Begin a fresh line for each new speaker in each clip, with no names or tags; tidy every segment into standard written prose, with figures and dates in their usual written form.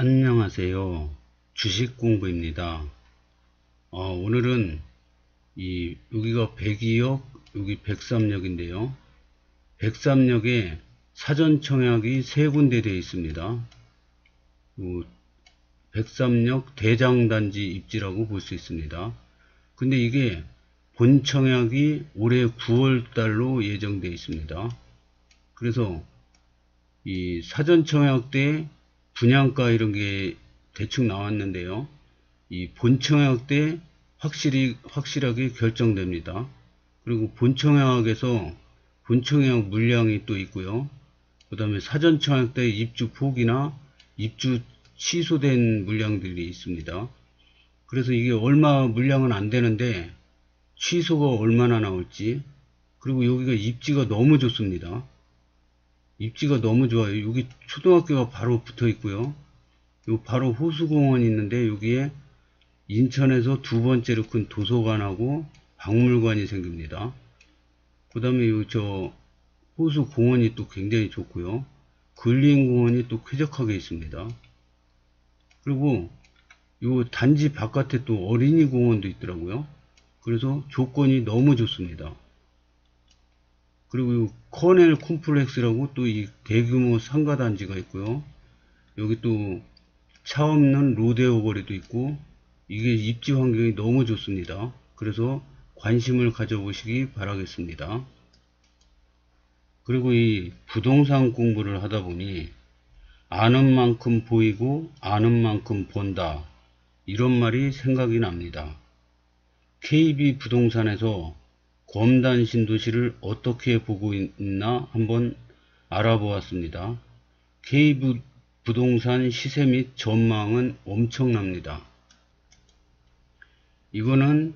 안녕하세요. 주식 공부입니다. 오늘은 여기가 102역, 여기 103역인데요. 103역에 사전 청약이 세 군데 되어 있습니다. 103역 대장단지 입지라고 볼 수 있습니다. 근데 이게 본 청약이 올해 9월 달로 예정되어 있습니다. 그래서 이 사전 청약 때 분양가 이런 게 대충 나왔는데요. 이 본청약 때 확실하게 결정됩니다. 그리고 본청약에서 본청약 물량이 또 있고요. 그 다음에 사전청약 때 입주 포기나 입주 취소된 물량들이 있습니다. 그래서 이게 얼마 물량은 안 되는데 취소가 얼마나 나올지, 그리고 여기가 입지가 너무 좋습니다. 입지가 너무 좋아요. 여기 초등학교가 바로 붙어 있고요. 요 바로 호수공원이 있는데 여기에 인천에서 두 번째로 큰 도서관하고 박물관이 생깁니다. 그 다음에 저 호수공원이 또 굉장히 좋고요. 근린공원이 또 쾌적하게 있습니다. 그리고 요 단지 바깥에 또 어린이 공원도 있더라고요. 그래서 조건이 너무 좋습니다. 그리고 요 커넬 콤플렉스라고 또 이 대규모 상가단지가 있고요. 여기 또 차 없는 로데오 거리도 있고, 이게 입지 환경이 너무 좋습니다. 그래서 관심을 가져보시기 바라겠습니다. 그리고 이 부동산 공부를 하다 보니 아는 만큼 보이고 아는 만큼 본다, 이런 말이 생각이 납니다. KB 부동산에서 검단 신도시를 어떻게 보고 있나 한번 알아보았습니다. KB 부동산 시세 및 전망은 엄청납니다. 이거는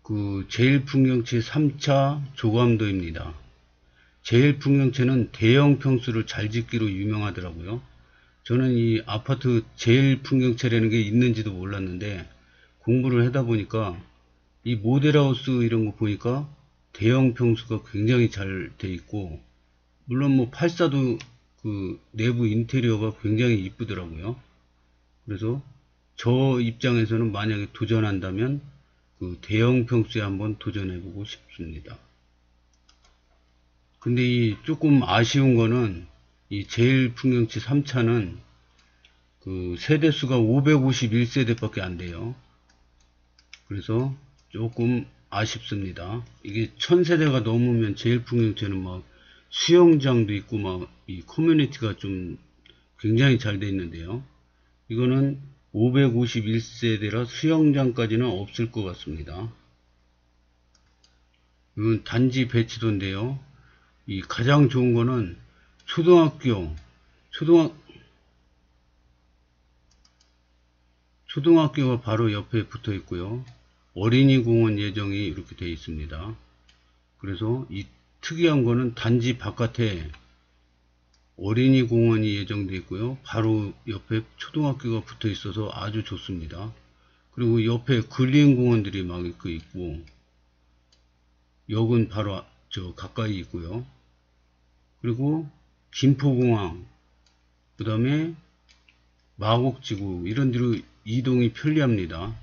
그 제일풍경채 3차 조감도입니다. 제일풍경채는 대형 평수를 잘 짓기로 유명하더라고요. 저는 이 아파트 제일풍경채라는 게 있는지도 몰랐는데 공부를 하다 보니까 이 모델하우스 이런 거 보니까 대형 평수가 굉장히 잘 돼 있고, 물론 뭐 84도 그 내부 인테리어가 굉장히 이쁘더라고요. 그래서 저 입장에서는 만약에 도전한다면 그 대형 평수에 한번 도전해보고 싶습니다. 근데 이 조금 아쉬운 거는 이 제일풍경채 3차는 그 세대수가 551세대밖에 안 돼요. 그래서 조금 아쉽습니다. 이게 1000세대가 넘으면 제일풍경채는 막 수영장도 있고 막 이 커뮤니티가 좀 굉장히 잘 돼 있는데요. 이거는 551세대라 수영장까지는 없을 것 같습니다. 이건 단지 배치도인데요. 이 가장 좋은 거는 초등학교가 바로 옆에 붙어 있고요. 어린이 공원 예정이 이렇게 되어 있습니다. 그래서 이 특이한 거는 단지 바깥에 어린이 공원이 예정되어 있고요. 바로 옆에 초등학교가 붙어 있어서 아주 좋습니다. 그리고 옆에 근린 공원들이 막 있고, 역은 바로 저 가까이 있고요. 그리고 김포공항, 그 다음에 마곡지구, 이런 데로 이동이 편리합니다.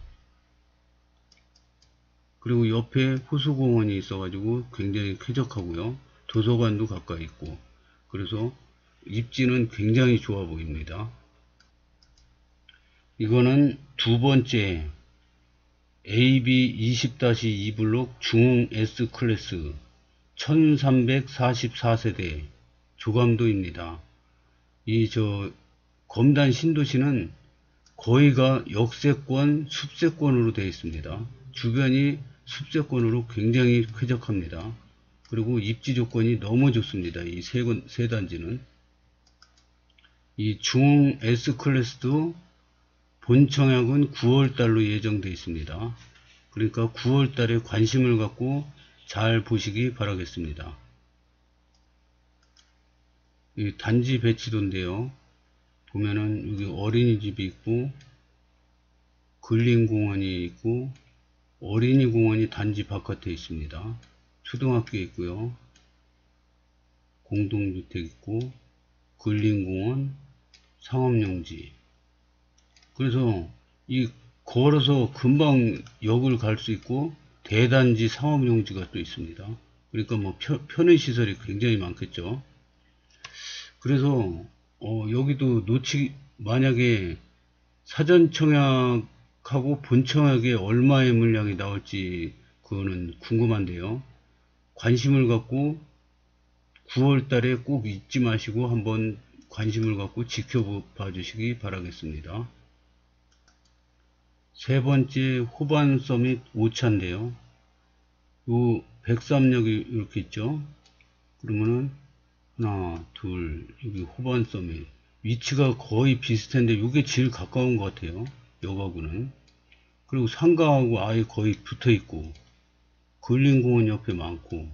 그리고 옆에 호수공원이 있어가지고 굉장히 쾌적하고요. 도서관도 가까이 있고, 그래서 입지는 굉장히 좋아 보입니다. 이거는 두 번째 AB 20-2블록 중흥 S클래스 1344세대 조감도입니다. 이 검단 신도시는 거의가 역세권, 숲세권으로 되어 있습니다. 주변이 숲세권으로 굉장히 쾌적합니다. 그리고 입지 조건이 너무 좋습니다. 이 세 단지는. 이 중흥 S클래스도 본청약은 9월달로 예정되어 있습니다. 그러니까 9월달에 관심을 갖고 잘 보시기 바라겠습니다. 이 단지 배치도인데요. 보면은 여기 어린이집이 있고 근린공원이 있고 어린이 공원이 단지 바깥에 있습니다. 초등학교 있고요. 공동주택 있고 근린공원, 상업용지, 그래서 이 걸어서 금방 역을 갈 수 있고 대단지 상업용지가 또 있습니다. 그러니까 뭐 편의시설이 굉장히 많겠죠. 그래서 여기도 만약에 사전 청약하고 본 청약에 얼마의 물량이 나올지 그거는 궁금한데요. 관심을 갖고 9월 달에 꼭 잊지 마시고 한번 관심을 갖고 지켜봐 주시기 바라겠습니다. 세 번째 호반 서밋 5차인데요. 요 103역이 이렇게 있죠. 그러면은 하나, 둘, 여기 호반 서밋. 위치가 거의 비슷한데 이게 제일 가까운 것 같아요. 역하고는. 그리고 상가하고 아예 거의 붙어 있고 근린공원 옆에 많고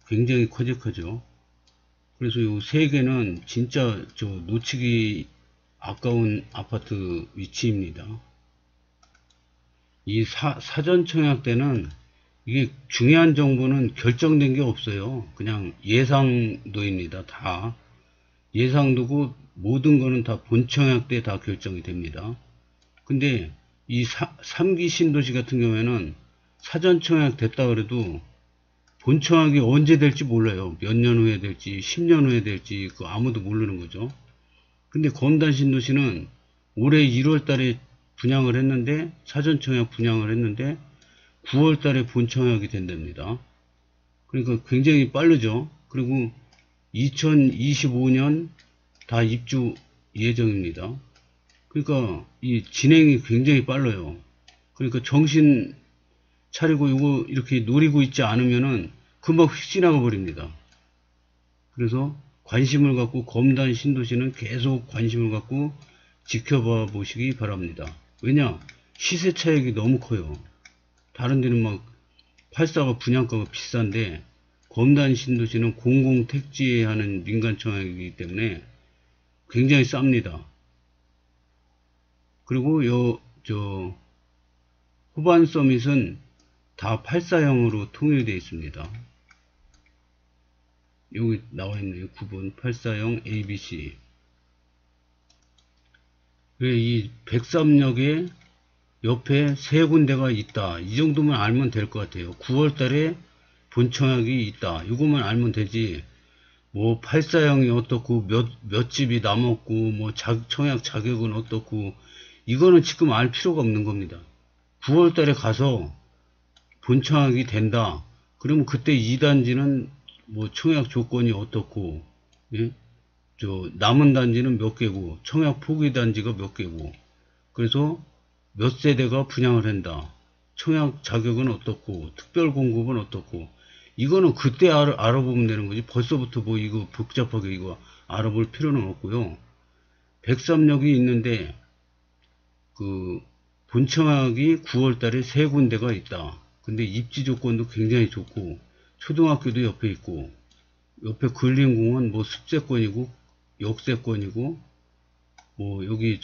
굉장히 쾌적하죠. 그래서 요 세 개는 진짜 놓치기 아까운 아파트 위치입니다. 이 사전 청약 때는 이게 중요한 정보는 결정된 게 없어요. 그냥 예상도입니다. 다 예상도고 모든 거는 다 본 청약 때 다 결정이 됩니다. 근데 이 3기 신도시 같은 경우에는 사전 청약 됐다 그래도 본 청약이 언제 될지 몰라요. 몇 년 후에 될지 10년 후에 될지 그 아무도 모르는 거죠. 근데 검단 신도시는 올해 1월 달에 분양을 했는데 사전 청약 분양을 했는데 9월 달에 본 청약이 된답니다. 그러니까 굉장히 빠르죠. 그리고 2025년 다 입주 예정입니다. 그러니까 이 진행이 굉장히 빨라요. 그러니까 정신 차리고 이거 이렇게 노리고 있지 않으면은 금방 휙 지나가 버립니다. 그래서 관심을 갖고 검단 신도시는 계속 관심을 갖고 지켜봐 보시기 바랍니다. 왜냐? 시세 차익이 너무 커요. 다른 데는 막 84가 분양가가 비싼데 검단 신도시는 공공택지에 하는 민간청약이기 때문에 굉장히 쌉니다. 그리고 후반 서밋은 다 84형으로 통일되어 있습니다. 여기 나와 있네요. 9번 84형 ABC. 이 103역에 옆에 세 군데가 있다. 이 정도만 알면 될 것 같아요. 9월 달에 본청약이 있다. 이것만 알면 되지. 뭐 84형이 어떻고 몇 집이 남았고 뭐 청약 자격은 어떻고 이거는 지금 알 필요가 없는 겁니다. 9월 달에 가서 본청약이 된다. 그러면 그때 2단지는 뭐 청약 조건이 어떻고, 예? 남은 단지는 몇 개고, 청약 포기 단지가 몇 개고, 그래서 몇 세대가 분양을 한다. 청약 자격은 어떻고, 특별 공급은 어떻고, 이거는 그때 알아보면 되는 거지. 벌써부터 뭐 이거 복잡하게 이거 알아볼 필요는 없고요. 103역이 있는데, 본청약이 9월 달에 세 군데가 있다. 근데 입지 조건도 굉장히 좋고 초등학교도 옆에 있고 옆에 근린공원 뭐 습세권이고 역세권이고 뭐 여기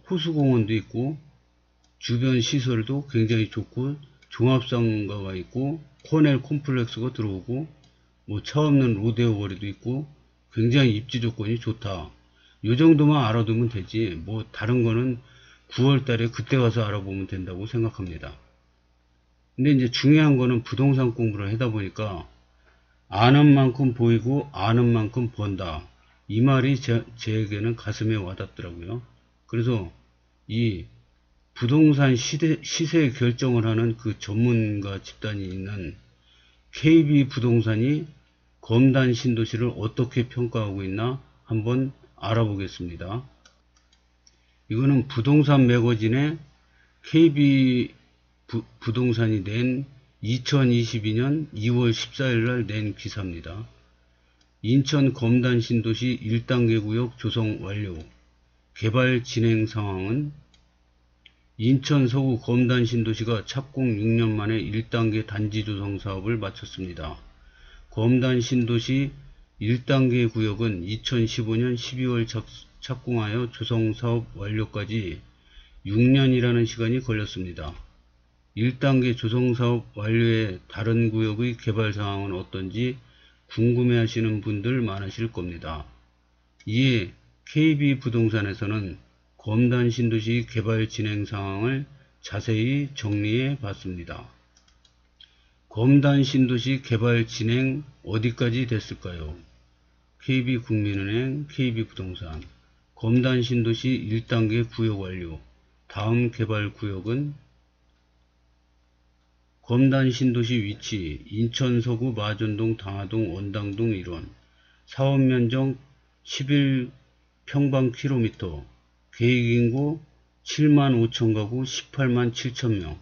호수공원도 있고 주변 시설도 굉장히 좋고 종합상가가 있고 코넬 콤플렉스가 들어오고 뭐 차 없는 로데오 거리도 있고 굉장히 입지 조건이 좋다. 요 정도만 알아두면 되지 뭐 다른 거는 9월 달에 그때 가서 알아보면 된다고 생각합니다. 근데 이제 중요한 거는 부동산 공부를 하다 보니까 아는 만큼 보이고 아는 만큼 번다. 이 말이 제에게는 가슴에 와닿더라고요. 그래서 이 부동산 시세 결정을 하는 그 전문가 집단이 있는 KB부동산이 검단 신도시를 어떻게 평가하고 있나 한번 알아보겠습니다. 이거는 부동산 매거진의 KB부동산이 낸 2022년 2월 14일 날 낸 기사입니다. 인천 검단 신도시 1단계 구역 조성 완료. 개발 진행 상황은 인천 서구 검단 신도시가 착공 6년 만에 1단계 단지 조성 사업을 마쳤습니다. 검단 신도시 1단계 구역은 2015년 12월 착공하여 조성 사업 완료까지 6년이라는 시간이 걸렸습니다. 1단계 조성 사업 완료의 다른 구역의 개발 상황은 어떤지 궁금해 하시는 분들 많으실 겁니다. 이에 KB부동산에서는 검단 신도시 개발 진행 상황을 자세히 정리해 봤습니다. 검단 신도시 개발 진행 어디까지 됐을까요? KB국민은행, KB부동산. 검단 신도시 1단계 구역 완료. 다음 개발 구역은 검단 신도시 위치 인천 서구 마전동, 당하동, 원당동 일원. 사업 면적 11평방킬로미터. 계획인구 7만 5천 가구 18만 7천 명.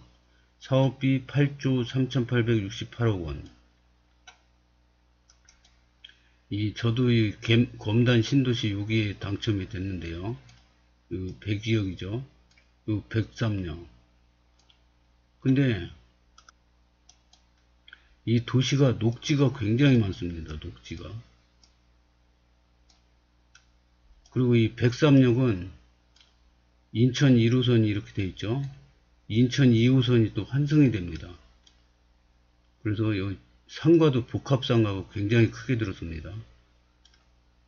사업비 8조 3,868억 원. 저도 이 검단 신도시 여기에 당첨이 됐는데요. 102억이죠. 103령. 근데 이 도시가 녹지가 굉장히 많습니다. 녹지가. 그리고 이 103역은 인천 1호선이 이렇게 되어 있죠. 인천 2호선이 또 환승이 됩니다. 그래서 여기 상가도 복합상가가 굉장히 크게 들어섭니다.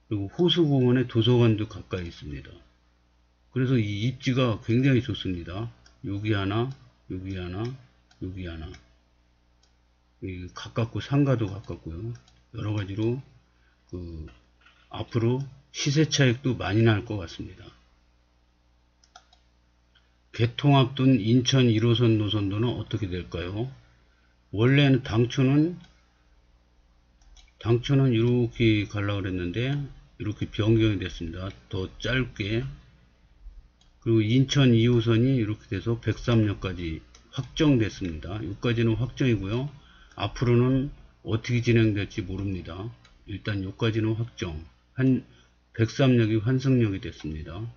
그리고 호수공원에 도서관도 가까이 있습니다. 그래서 이 입지가 굉장히 좋습니다. 여기 하나, 여기 하나, 여기 하나. 가깝고 상가도 가깝고요. 여러 가지로 앞으로 시세 차익도 많이 날 것 같습니다. 개통 앞둔 인천 1호선 노선도는 어떻게 될까요? 원래는 당초는 이렇게 가려고 그랬는데 이렇게 변경이 됐습니다. 더 짧게. 그리고 인천 2호선이 이렇게 돼서 103역까지 확정됐습니다. 여기까지는 확정이고요. 앞으로는 어떻게 진행될지 모릅니다. 일단 여기까지는 확정. 103역이 환승역이 됐습니다.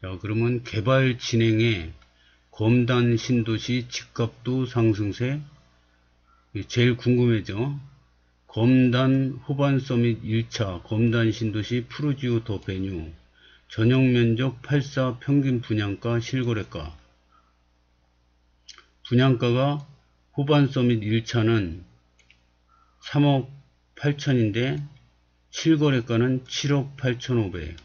자, 그러면 개발 진행에 검단 신도시 집값도 상승세. 제일 궁금해죠. 검단 호반 서밋 1차 검단 신도시 푸르지오 더 베뉴. 전용면적 84 평균 분양가 실거래가. 분양가가 호반 서밋 1차는 3억 8천인데 실거래가는 7억 8,500.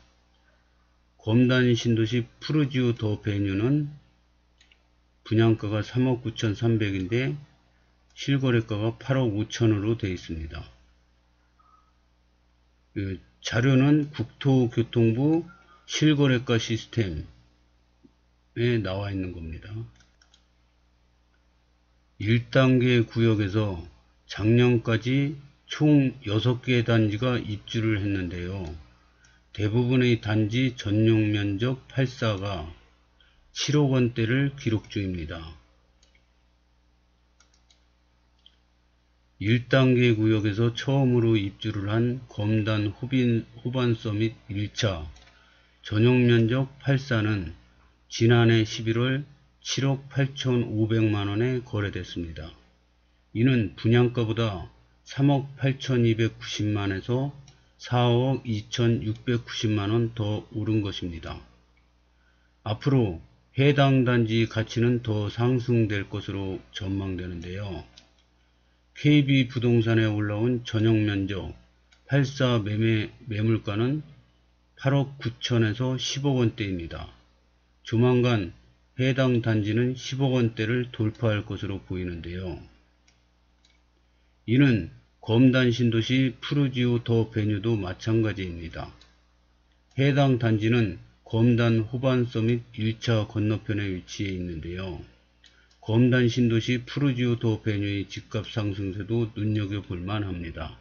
검단 신도시 푸르지오 더 베뉴는 분양가가 3억 9,300인데 실거래가가 8억 5천으로 되어 있습니다. 자료는 국토교통부 실거래가 시스템에 나와 있는 겁니다. 1단계 구역에서 작년까지 총 6개 단지가 입주를 했는데요. 대부분의 단지 전용면적 84가 7억 원대를 기록 중입니다. 1단계 구역에서 처음으로 입주를 한 검단 호반 서밋 1차 전용면적 84는 지난해 11월 7억 8,500만원에 거래됐습니다. 이는 분양가보다 3억 8,290만에서 4억 2,690만원 더 오른 것입니다. 앞으로 해당 단지 가치는 더 상승될 것으로 전망되는데요. KB부동산에 올라온 전용면적 84 매물가는 8억 9천에서 10억 원대입니다. 조만간 해당 단지는 10억 원대를 돌파할 것으로 보이는데요. 이는 검단 신도시 푸르지오 더 베뉴도 마찬가지입니다. 해당 단지는 검단 호반 서밋 1차 건너편에 위치해 있는데요. 검단 신도시 푸르지오 더 베뉴의 집값 상승세도 눈여겨볼 만합니다.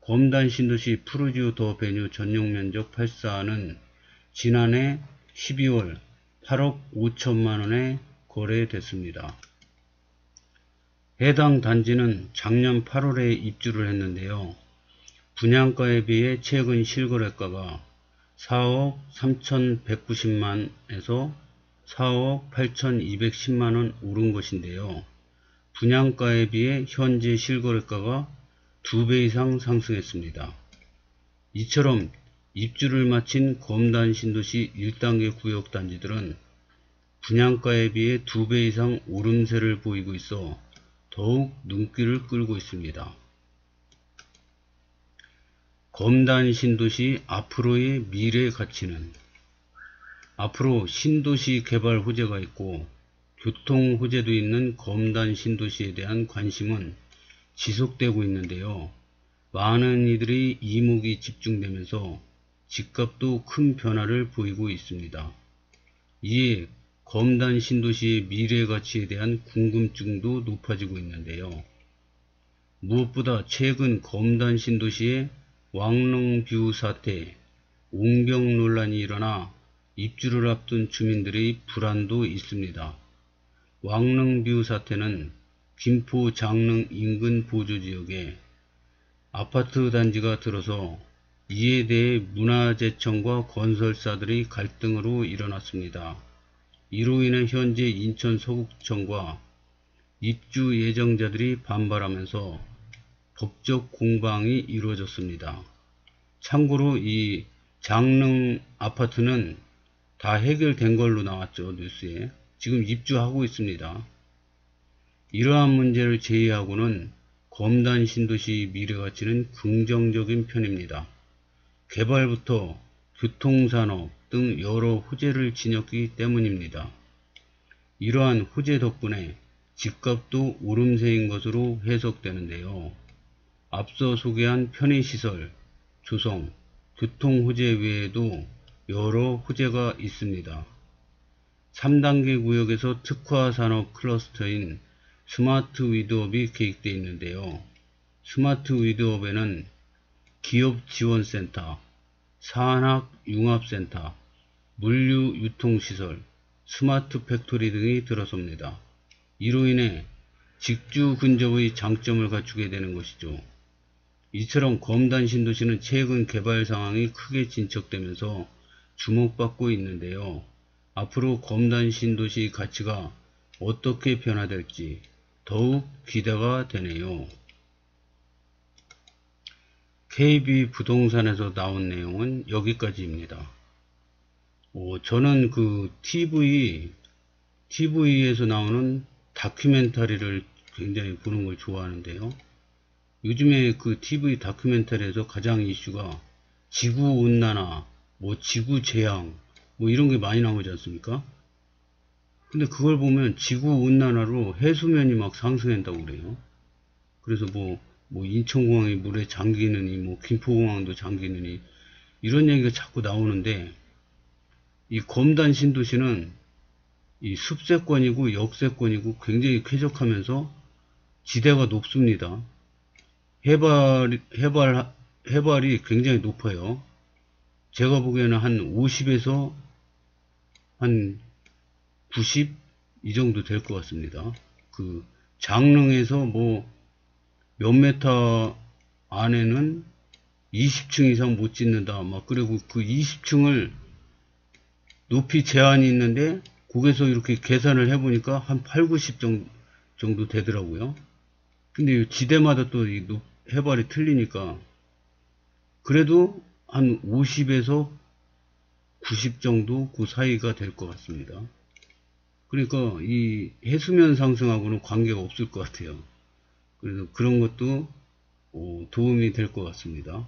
검단 신도시 푸르지오 더 베뉴 전용면적 84는 지난해 12월 8억 5천만원에 거래됐습니다. 해당 단지는 작년 8월에 입주를 했는데요. 분양가에 비해 최근 실거래가가 4억 3,190만에서 4억 8,210만원 오른 것인데요. 분양가에 비해 현재 실거래가가 2배 이상 상승했습니다. 이처럼 입주를 마친 검단 신도시 1단계 구역 단지들은 분양가에 비해 2배 이상 오름세를 보이고 있어 더욱 눈길을 끌고 있습니다. 검단 신도시 앞으로의 미래 가치는 앞으로 신도시 개발 호재가 있고 교통 호재도 있는 검단 신도시에 대한 관심은 지속되고 있는데요. 많은 이들이 이목이 집중되면서 집값도 큰 변화를 보이고 있습니다. 이에 검단 신도시의 미래 가치에 대한 궁금증도 높아지고 있는데요. 무엇보다 최근 검단 신도시의 왕릉뷰 사태, 옹경 논란이 일어나 입주를 앞둔 주민들의 불안도 있습니다. 왕릉뷰 사태는 김포 장릉 인근 보조지역에 아파트 단지가 들어서 이에 대해 문화재청과 건설사들의 갈등으로 일어났습니다. 이로 인해 현재 인천 서구청과 입주 예정자들이 반발하면서 법적 공방이 이루어졌습니다. 참고로 이 장릉 아파트는 다 해결된 걸로 나왔죠. 뉴스에. 지금 입주하고 있습니다. 이러한 문제를 제외하고는 검단 신도시 미래가치는 긍정적인 편입니다. 개발부터 교통산업 등 여러 호재를 지녔기 때문입니다. 이러한 호재 덕분에 집값도 오름세인 것으로 해석되는데요. 앞서 소개한 편의시설, 조성, 교통호재 외에도 여러 호재가 있습니다. 3단계 구역에서 특화산업 클러스터인 스마트 위드업이 계획되어 있는데요. 스마트 위드업에는 기업지원센터, 산학융합센터, 물류유통시설, 스마트 팩토리 등이 들어섭니다. 이로 인해 직주 근접의 장점을 갖추게 되는 것이죠. 이처럼 검단 신도시는 최근 개발 상황이 크게 진척되면서 주목받고 있는데요. 앞으로 검단 신도시 가치가 어떻게 변화될지 더욱 기대가 되네요. KB부동산에서 나온 내용은 여기까지입니다. 저는 그 TV에서 나오는 다큐멘터리를 굉장히 보는 걸 좋아하는데요. 요즘에 그 TV 다큐멘터리에서 가장 이슈가 지구온난화, 지구재앙, 이런 게 많이 나오지 않습니까? 근데 그걸 보면 지구온난화로 해수면이 막 상승한다고 그래요. 그래서 인천공항이 물에 잠기느니, 김포공항도 잠기느니, 이런 얘기가 자꾸 나오는데, 이 검단 신도시는 이 습세권이고 역세권이고 굉장히 쾌적하면서 지대가 높습니다. 해발이 굉장히 높아요. 제가 보기에는 한 50에서 한 90 이 정도 될 것 같습니다. 그 장릉에서 몇 메터 안에는 20층 이상 못 짓는다. 그리고 그 20층을 높이 제한이 있는데 거기서 이렇게 계산을 해보니까 한 8, 90 정도 되더라고요. 근데 지대마다 또 해발이 틀리니까 그래도 한 50에서 90 정도 그 사이가 될 것 같습니다. 그러니까 이 해수면 상승하고는 관계가 없을 것 같아요. 그래서 그런 것도 도움이 될 것 같습니다.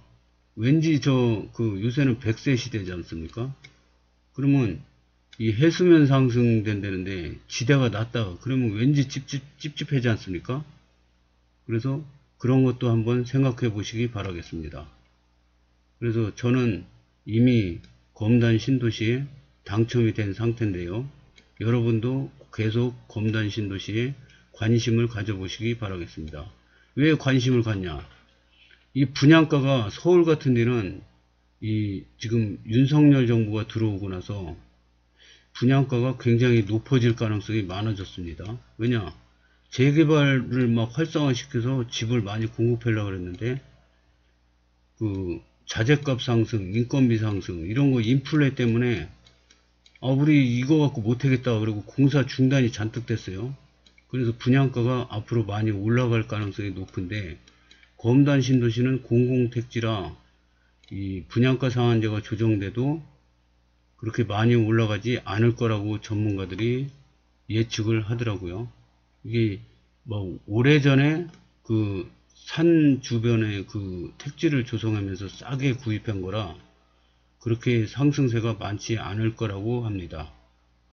왠지 요새는 100세 시대지 않습니까? 그러면 이 해수면 상승된다는데 지대가 낮다. 그러면 왠지 찝찝하지 않습니까? 그래서 그런 것도 한번 생각해 보시기 바라겠습니다. 그래서 저는 이미 검단 신도시에 당첨이 된 상태인데요. 여러분도 계속 검단 신도시에 관심을 가져보시기 바라겠습니다. 왜 관심을 갖냐? 이 분양가가 서울 같은 데는 지금 윤석열 정부가 들어오고 나서 분양가가 굉장히 높아질 가능성이 많아졌습니다. 왜냐? 재개발을 막 활성화시켜서 집을 많이 공급하려고 그랬는데, 자재값 상승, 인건비 상승, 이런 거 인플레 때문에, 우리 이거 갖고 못하겠다. 그리고 공사 중단이 잔뜩 됐어요. 그래서 분양가가 앞으로 많이 올라갈 가능성이 높은데, 검단 신도시는 공공택지라 이 분양가 상한제가 조정돼도 그렇게 많이 올라가지 않을 거라고 전문가들이 예측을 하더라고요. 이게 오래전에 산 주변에 택지를 조성하면서 싸게 구입한 거라 그렇게 상승세가 많지 않을 거라고 합니다.